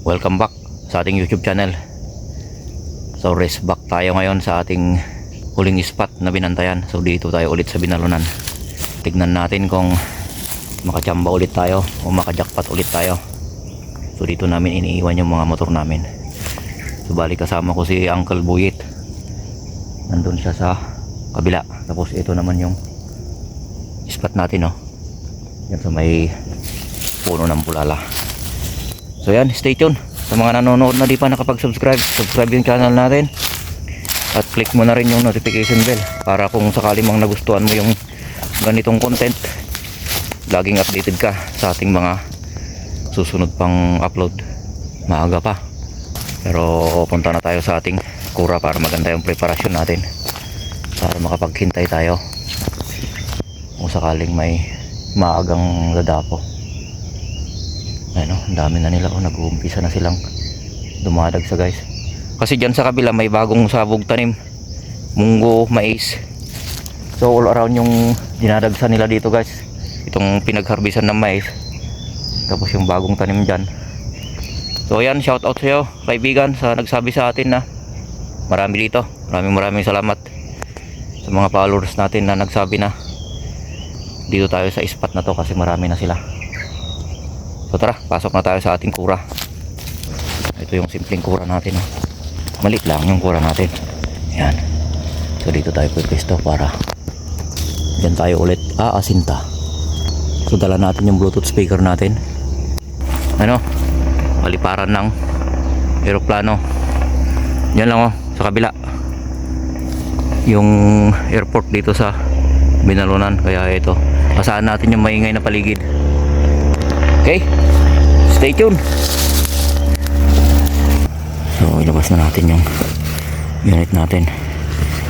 Welcome back sa ating YouTube channel. So race back tayo ngayon sa ating huling spot na binantayan. So dito tayo ulit sa Binalunan. Tignan natin kung makachamba ulit tayo o makajackpot ulit tayo. So dito namin iniiwan yung mga motor namin. So bali kasama ko si Uncle Buyit. Nandun siya sa kabila. Tapos ito naman yung spot natin, oh. Yan sa may puno ng Pulala. So yan, stay tuned. Sa mga nanonood na di pa nakapag-subscribe, subscribe yung channel natin. At click mo na rin yung notification bell para kung sakali mang nagustuhan mo yung ganitong content, laging updated ka sa ating mga susunod pang upload. Maaga pa, pero punta na tayo sa ating kura para maganda yung preparasyon natin, para makapaghintay tayo kung sakaling may maagang dadapo. Ayun, ang dami na nila, nag-uumpisa na silang dumadagsa, guys. Kasi dyan sa kabila may bagong sabog tanim, munggo, mais. So all around yung dinadagsa nila dito, guys. Itong pinagharbisan ng mais, tapos yung bagong tanim dyan. So ayan, shout out sa iyo kaibigan sa nagsabi sa atin na marami dito. Maraming salamat sa mga followers natin na nagsabi na dito tayo sa spot na to kasi marami na sila. So tara, pasok na tayo sa ating kura. Ito yung simpleng kura natin, oh. Malit lang yung kura natin. Yan. So dito tayo pwesto para dyan tayo ulit aasinta. So dala natin yung Bluetooth speaker natin. Ano? Paliparan ng eroplano. Yan lang, oh, sa kabila. Yung airport dito sa Binalunan. Kaya ito, pasaan natin yung maingay na paligid. Okay, stay tuned. So ilabas na natin yung unit natin.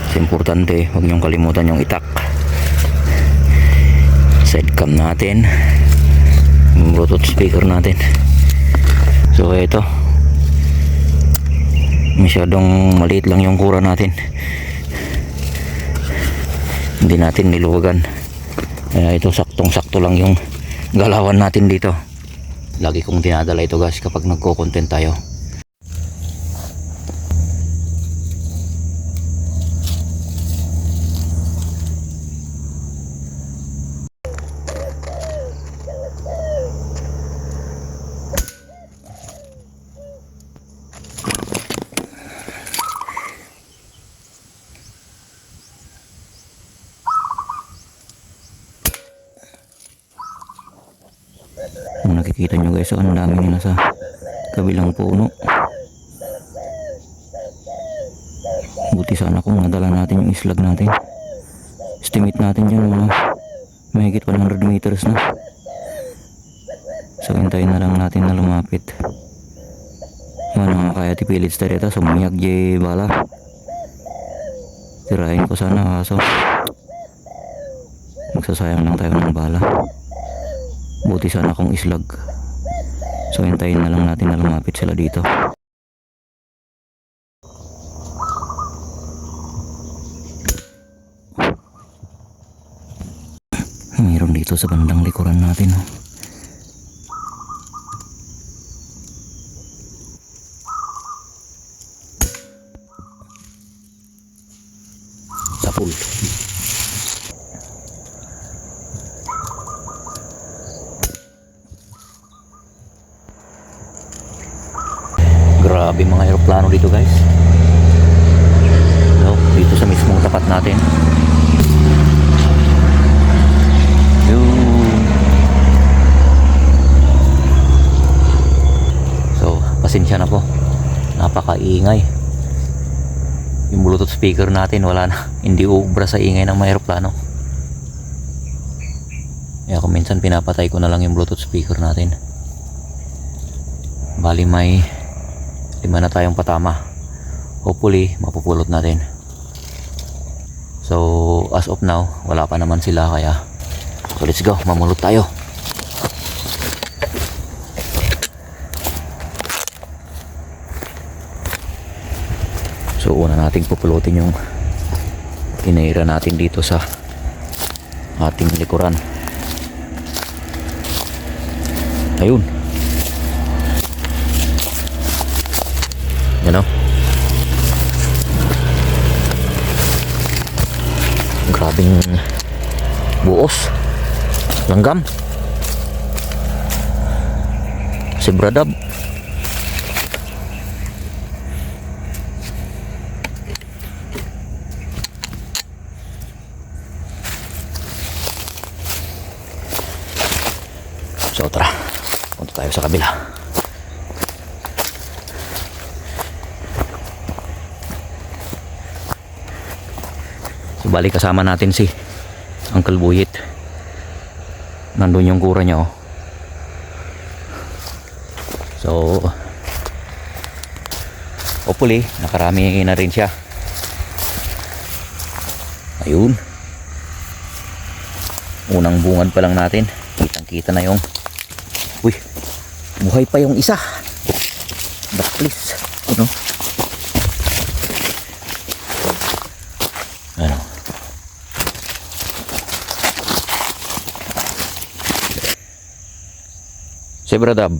It's importante, huwag niyong kalimutan yung itak. Sidecam natin, yung Bluetooth speaker natin. So ito, masyadong maliit lang yung kura natin, hindi natin niluwagan. Kaya ito saktong sakto lang yung galawan natin dito. Lagi kong dinadala ito, guys, kapag nagko-content tayo. Kung nakikita nyo, guys, ang dami nila sa kabilang puno. Buti sana kung nadala natin yung islag natin. Estimate natin dyan mga mahigit 100 meters na. So hintayin na lang natin na lumapit. Ano kaya tipilit sa dito, sumiyag jay bala. Tirahin ko sana, kaso magsasayang lang tayo ng bala. Buti sana kung islag. So hintayin na lang natin na lumapit sila dito. Mayroon dito sa bandang likuran natin, oh. Sapul. Grabe mga eroplano dito, guys. So, dito sa mismong tapat natin. So, pasensya na po. Napakaingay. Yung Bluetooth speaker natin wala na. Hindi uubra sa ingay ng mga eroplano. Kaya kung minsan pinapatay ko na lang yung Bluetooth speaker natin. Bali may 5 na tayong patama. Hopefully mapupulot natin. So as of now wala pa naman sila, kaya so let's go, mamulot tayo. So una nating pupulutin yung inaira natin dito sa ating likuran. Ayun. Yan o. Grabing buos. Langgam. Sibradab. So tara, punta tayo sa kabila. So bali kasama natin si Uncle Buyit. Nandun yung kura niya oh. So hopefully nakarami na rin siya. Ayun. Unang bungad pa lang natin. Kitang kita na yung uy, buhay pa yung isa. But please, ano? Ano? Sibradab.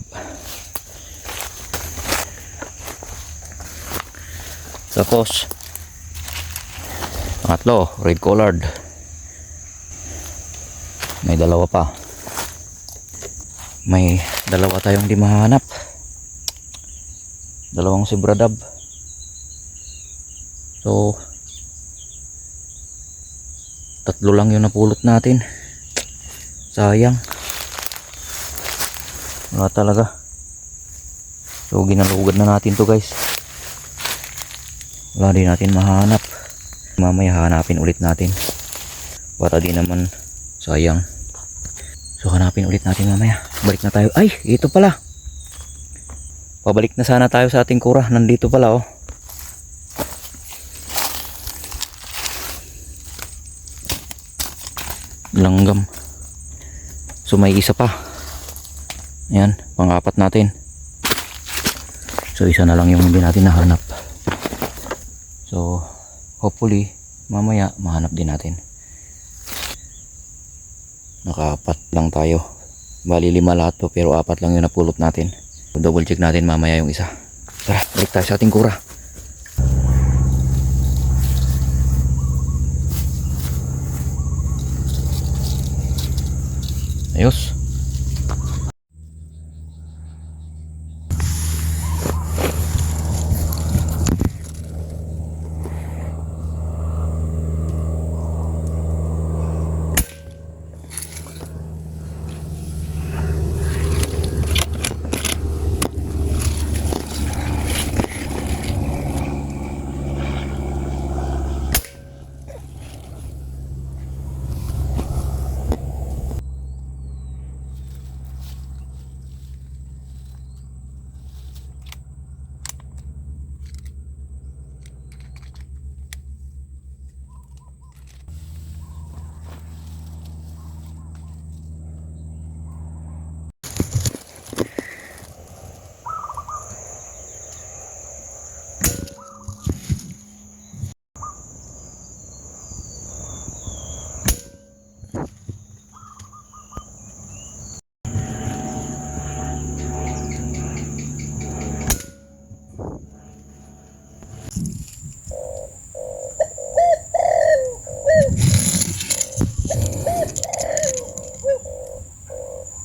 Tapos pangatlo, red collared. May dalawa pa. May dalawa tayong di mahanap. Dalawang sibradab. So tatlo lang yung napulot natin. Sayang. Wala talaga. So ginalugad na natin to guys. Wala din natin mahanap. Mamaya hanapin ulit natin. Para di naman sayang. So hanapin ulit natin mamaya. Balik na tayo. Ay, ito pala. Pabalik na sana tayo sa ating kura. Nandito pala oh. Langgam. So may isa pa. Ayan, pang-apat natin. So isa na lang yung hindi natin nahanap. So hopefully mamaya mahanap din natin. Nakaapat lang tayo. Bali 5 lahat to pero 4 lang yung napulot natin. So, double check natin mamaya yung isa. Tara, balik tayo sa ating kura. Ayos.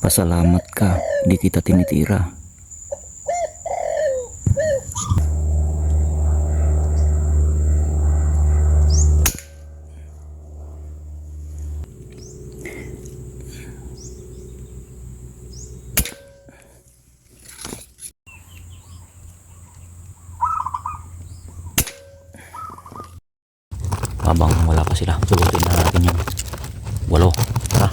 Pasalamat ka, di kita tinitira. Habang wala pa sila, pulutin na natin yung 8. Tara.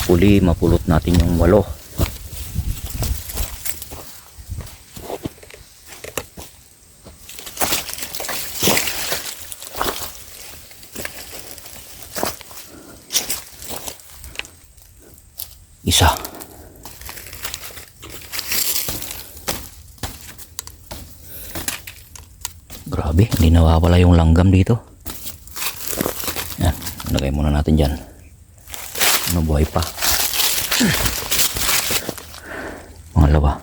Hopefully mapulot natin yung 8. Isa. Grabe, hindi nawawala yung langgam dito. Yan, lagay muna natin dyan. Ano, buhay pa. Pangalawa.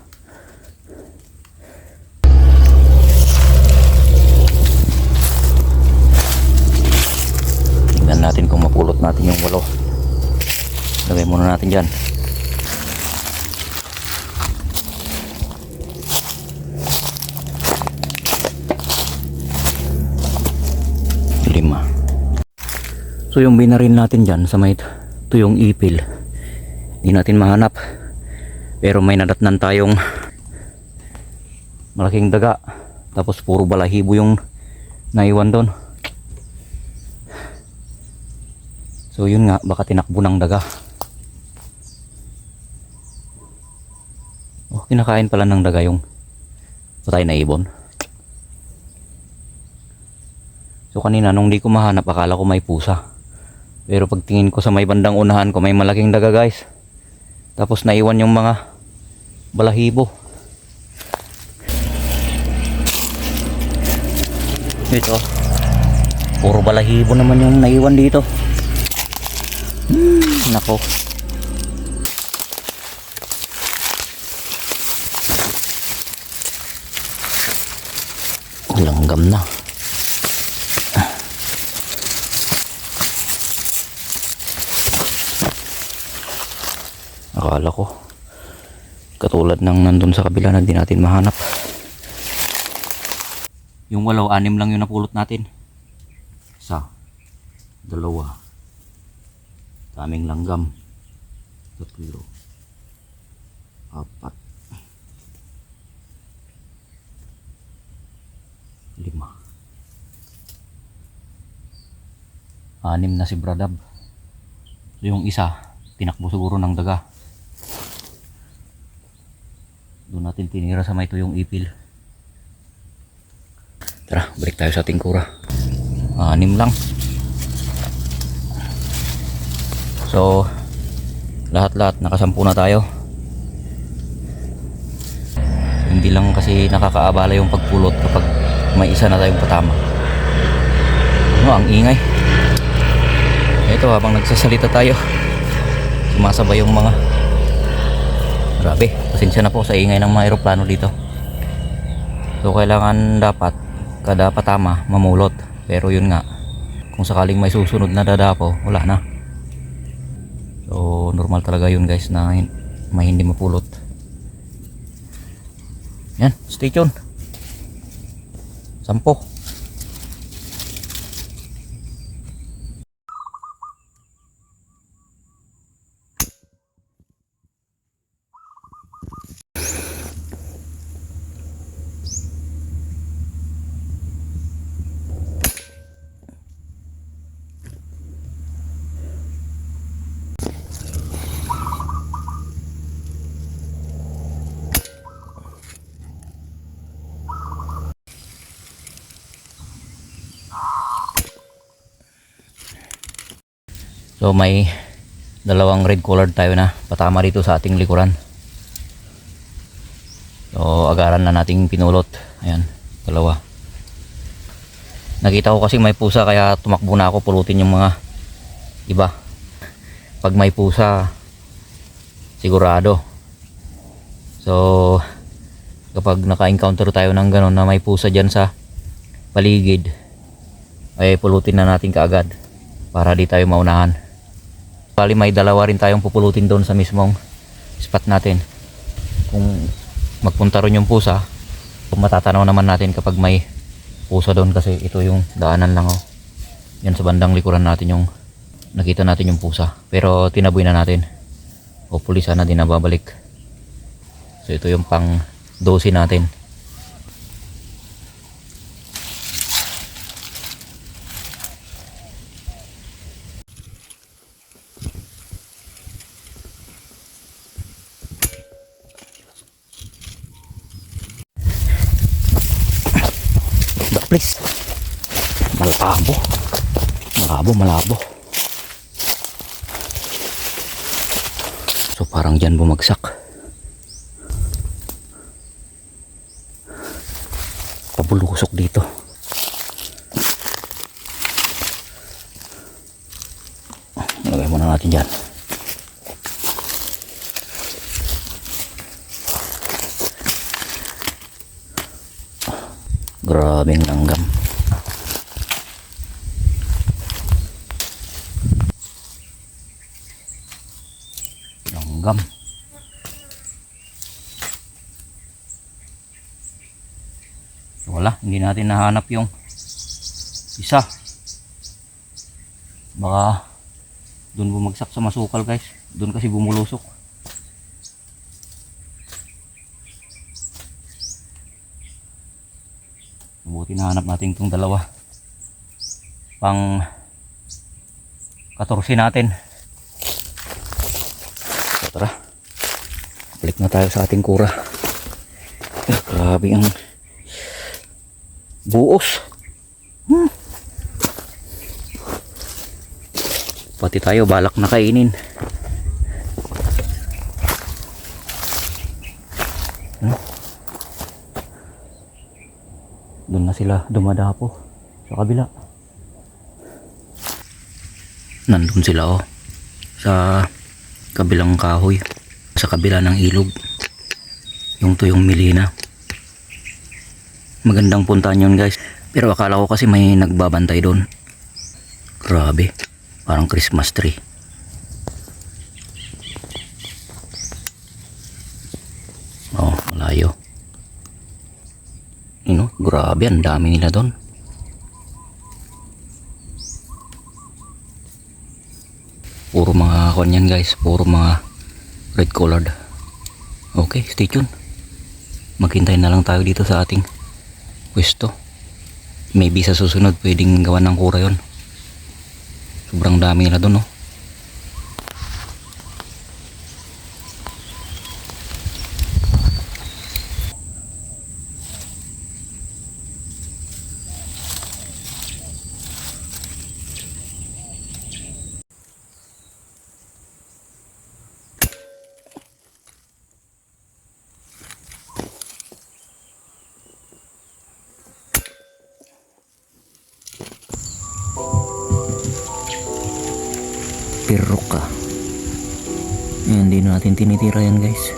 Tingnan natin kung mapulot natin yung 8. Lagay muna natin dyan. So yung binaril natin dyan sa may tuyong ipil, hindi natin mahanap, pero may nadatnan tayong malaking daga, tapos puro balahibo yung naiwan doon. So yun nga, baka tinakbo ng daga. Oh, kinakain pala ng daga yung patay na ibon. So kanina nung di ko mahanap, akala ko may pusa. Pero pagtingin ko sa may bandang unahan ko, may malaking daga guys. Tapos naiwan yung mga balahibo. Ito. Puro balahibo naman yung naiwan dito. Nako. Langgam na. Akala ko katulad ng nandun sa kabila na di natin mahanap. Yung 8, 6 lang yung napulot natin. 1, 2, daming langgam, 3, 4, 5, 6 na si Bradab. So yung isa tinakbo siguro ng daga. Doon natin tinira sa may tuyong ipil. Tara, balik tayo sa ating kura. 6 lang. So lahat-lahat nakasampu na tayo. Hindi lang kasi nakakaabala yung pagpulot kapag may isa na tayong patama. Ang ingay. Ito, habang nagsasalita tayo, sumasabay yung mga, grabe, pasensya na po sa ingay ng mga eroplano dito. So kailangan dapat kada patama mamulot, pero yun nga, kung sakaling may susunod na dadapo, wala na. So normal talaga yun guys, na may hindi mapulot. Yan, stay tuned. 10. So may 2 red colored tayo na patama dito sa ating likuran. So agaran na nating pinulot. Ayan, 2. Nakita ko kasi may pusa kaya tumakbo na ako pulutin yung mga iba. Pag may pusa, sigurado. So kapag naka-encounter tayo ng gano'n na may pusa dyan sa paligid, ay pulutin na natin kaagad para di tayo maunahan. Bali may 2 rin tayong pupulutin doon sa mismong spot natin. Kung magpunta ron yung pusa, kung matatanaw naman natin kapag may pusa doon, kasi ito yung daanan lang. Yan sa bandang likuran natin yung nakita natin yung pusa. Pero tinaboy na natin. Hopefully sana din nababalik. So ito yung pang 12 natin. Please. Malabo. So parang dyan bumagsak. Pabulusok dito. Lagay muna natin dyan. Grabing langgam. Langgam. Wala, hindi natin nahanap yung isa. Baka doon bumagsak sa masukal guys. Doon kasi bumulusok. Mabuti nahanap natin itong dalawa. Pang 14 natin. So, tara. Balik na tayo sa ating kura. Grabe ang buos. Pati tayo balak na kainin. Doon na sila dumadapo sa kabila. Nandun sila oh, sa kabilang kahoy, sa kabila ng ilog. Yung tuyong Milina. Magandang puntahan yun guys. Pero akala ko kasi may nagbabantay doon. Grabe, parang Christmas tree. Oh, malayo. Grabe, ang dami nila doon. Puro mga kanyan guys, puro mga red colored. Okay, stay tuned. Maghintay na lang tayo dito sa ating pwesto. Maybe sa susunod pwedeng gawa ng kura yon. Sobrang dami nila doon, no? Piroka. Hindi natin tinitira yan guys.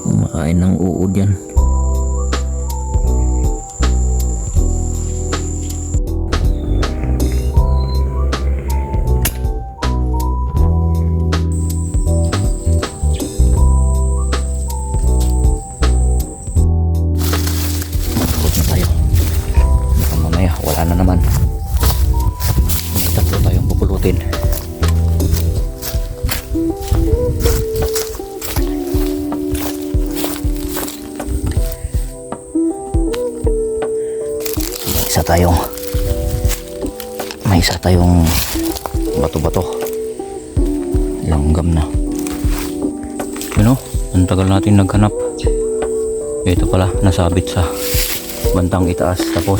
Kumakain ng uod yan. Matulog na tayo. Baka mamaya wala na naman. Tatlo tayong pupulutin. May isa tayong bato-bato. Langgam na. Ang tagal natin naghanap. Ito pala, nasabit sa bantang itaas. Tapos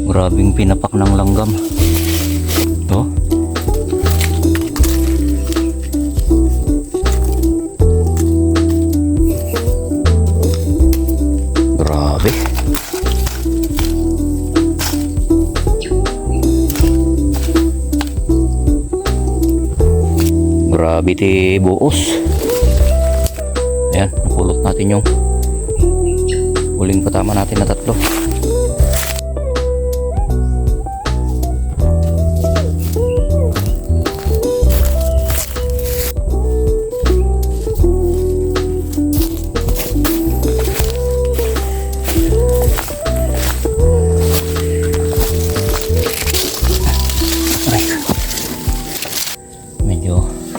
grabing pinapak ng langgam. Grabe. Grabe ti buos. Ayan, napulot natin yung huling patama natin na tatlo.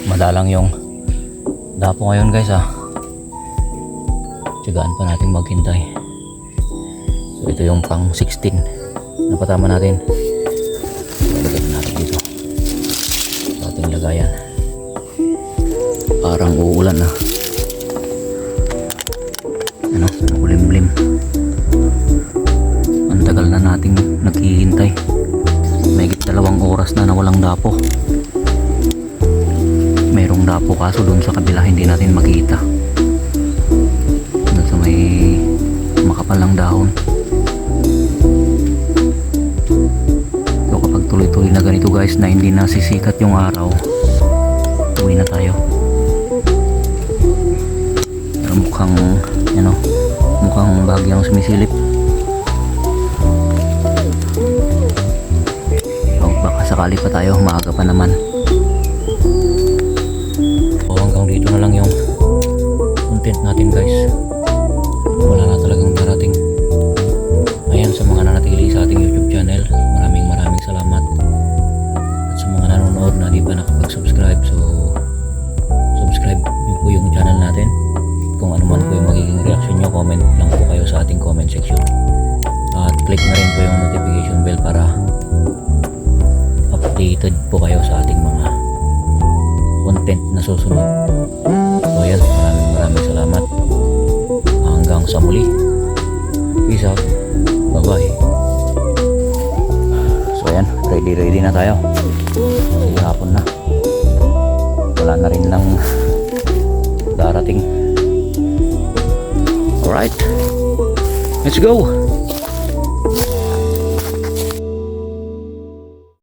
Madalang yung dapo ngayon guys Tiyagaan pa natin maghintay. So ito yung pang 16 na patama natin. Lagyan natin dito sa ating lagayan. Parang uulan na. Bulim-bulim. Ang tagal na nating naghihintay. Mahigit 2 oras na walang dapo. Merong dapo kaso doon sa kabila hindi natin makita. Doon sa may makapalang dahon. So kapag tuloy-tuloy na ganito guys na hindi nasisikat yung araw, uwi na tayo. Pero mukhang mukhang bahagyang sumisilip. So, baka sakali pa tayo, maaga pa naman. So, hanggang dito na lang yung content natin guys. Wala na talagang darating. Ayan, sa mga nanatili sa ating YouTube channel, maraming salamat. At sa mga nanonood na di pa nakapag-subscribe, so subscribe nyo po yung channel natin. Kung ano man po yung magiging reaction nyo, comment lang po kayo sa ating comment section. At click na rin po yung notification bell para updated po kayo sa ating mga content na susunod. So ayan, maraming salamat. Hanggang sa muli. Peace out. Bye bye. So ayan, ready na tayo. Kasi hapon na. Wala na rin lang darating. Alright, let's go.